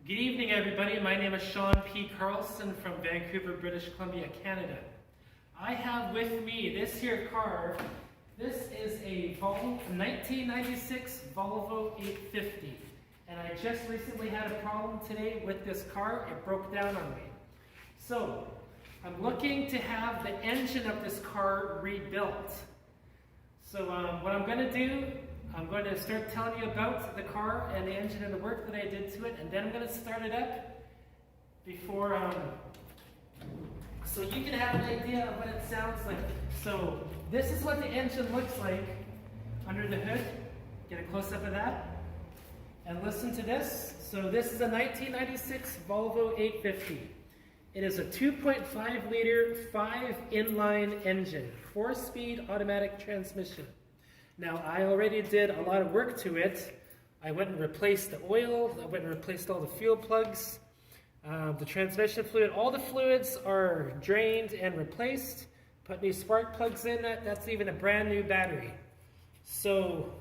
Good evening, everybody. My name is Sean P. Carlson from Vancouver, British Columbia, Canada. I have with me this here car. This is a 1996 Volvo 850. And I just recently had a problem today with this car. It broke down on me. So, I'm looking to have the engine of this car rebuilt. So what I'm going to do, I'm going to start telling you about the car and the engine and the work that I did to it, and then I'm going to start it up before, so you can have an idea of what it sounds like. So this is what the engine looks like under the hood. Get a close-up of that. And listen to this. So this is a 1996 Volvo 850. It is a 2.5 liter, 5 inline engine, 4-speed automatic transmission. Now, I already did a lot of work to it. I went and replaced the oil, I went and replaced all the fuel plugs, the transmission fluid. All the fluids are drained and replaced. Put new spark plugs in, that's even a brand new battery. So,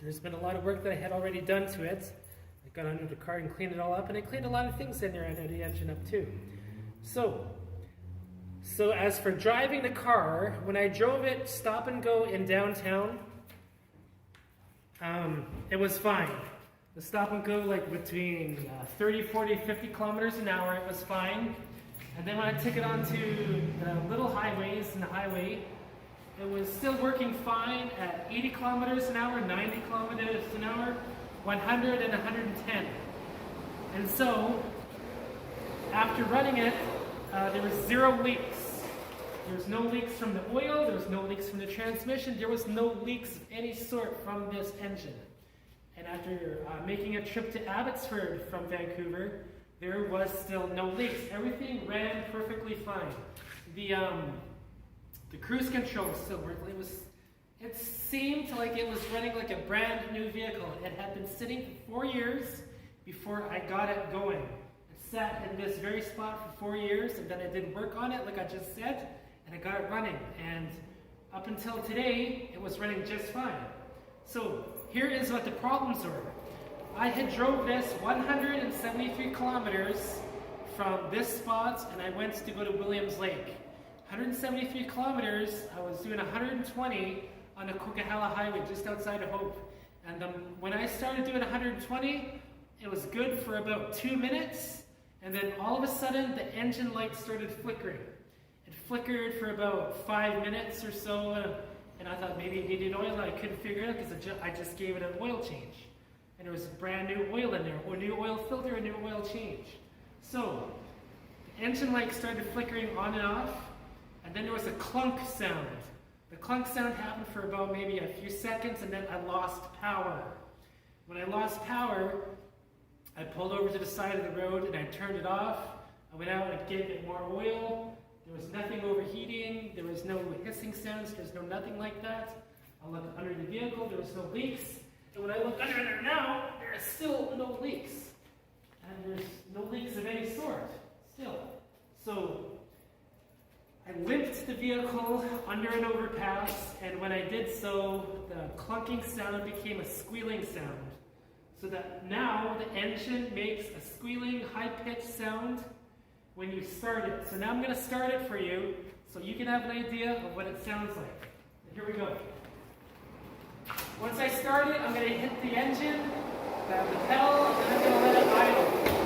there's been a lot of work that I had already done to it. I got under the car and cleaned it all up, and I cleaned a lot of things in there under the engine up too. So as for driving the car, when I drove it stop and go in downtown, it was fine. The stop and go like between 30, 40, 50 kilometers an hour, it was fine. And then when I took it onto the little highways and the highway, it was still working fine at 80 kilometers an hour, 90 kilometers an hour, 100 and 110. And so, after running it, there was 0 leaks. There was no leaks from the oil, there was no leaks from the transmission, there was no leaks of any sort from this engine. And after making a trip to Abbotsford from Vancouver, there was still no leaks. Everything ran perfectly fine. The cruise control still worked. It seemed like it was running like a brand new vehicle. It had been sitting for 4 years before I got it going. It sat in this very spot for 4 years, and then I did work on it, like I just said, and I got it running. And up until today, it was running just fine. So here is what the problems were. I had drove this 173 kilometers from this spot, and I went to go to Williams Lake. 173 kilometers, I was doing 120 on the Coquihalla Highway just outside of Hope. And when I started doing 120, it was good for about 2 minutes, and then all of a sudden the engine light started flickering. It flickered for about 5 minutes or so, and I thought maybe it needed oil, and I couldn't figure it out because I just gave it an oil change. And there was brand new oil in there, or new oil filter, a new oil change. So, the engine light started flickering on and off, and then there was a clunk sound. The clunk sound happened for about maybe a few seconds, and then I lost power. When I lost power, I pulled over to the side of the road and I turned it off. I went out and I gave it more oil. There was nothing overheating. There was no hissing sounds. There's no nothing like that. I looked under the vehicle. There was no leaks. And when I look under there now, there is still no leaks. And there's no leaks of any sort still. So I limped the vehicle under an overpass, and when I did so, the clunking sound became a squealing sound. So that now the engine makes a squealing, high-pitched sound when you start it. So now I'm going to start it for you so you can have an idea of what it sounds like. Here we go. Once I start it, I'm going to hit the engine, grab the pedal, and I'm going to let it idle.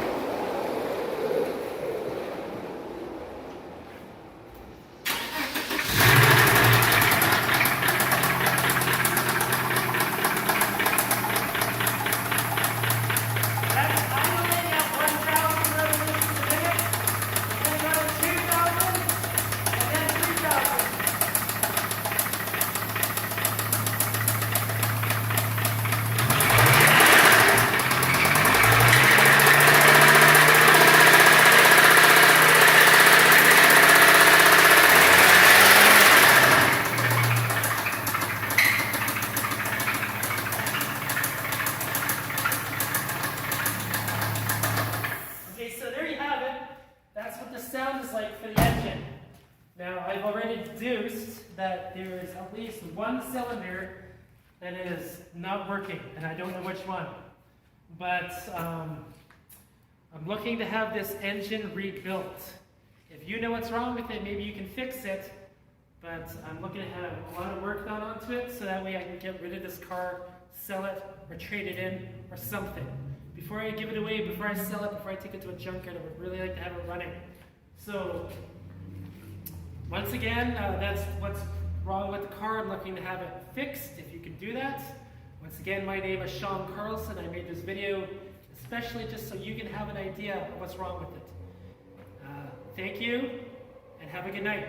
Sound is like for the engine. Now, I've already deduced that there is at least one cylinder that is not working, and I don't know which one. But I'm looking to have this engine rebuilt. If you know what's wrong with it, maybe you can fix it, but I'm looking to have a lot of work done onto it so that way I can get rid of this car, sell it, or trade it in, or something. Before I give it away, before I sell it, before I take it to a junkyard, I would really like to have it running. So, once again, that's what's wrong with the car. I'm looking to have it fixed, if you can do that. Once again, my name is Sean Carlson. I made this video especially just so you can have an idea of what's wrong with it. Thank you, and have a good night.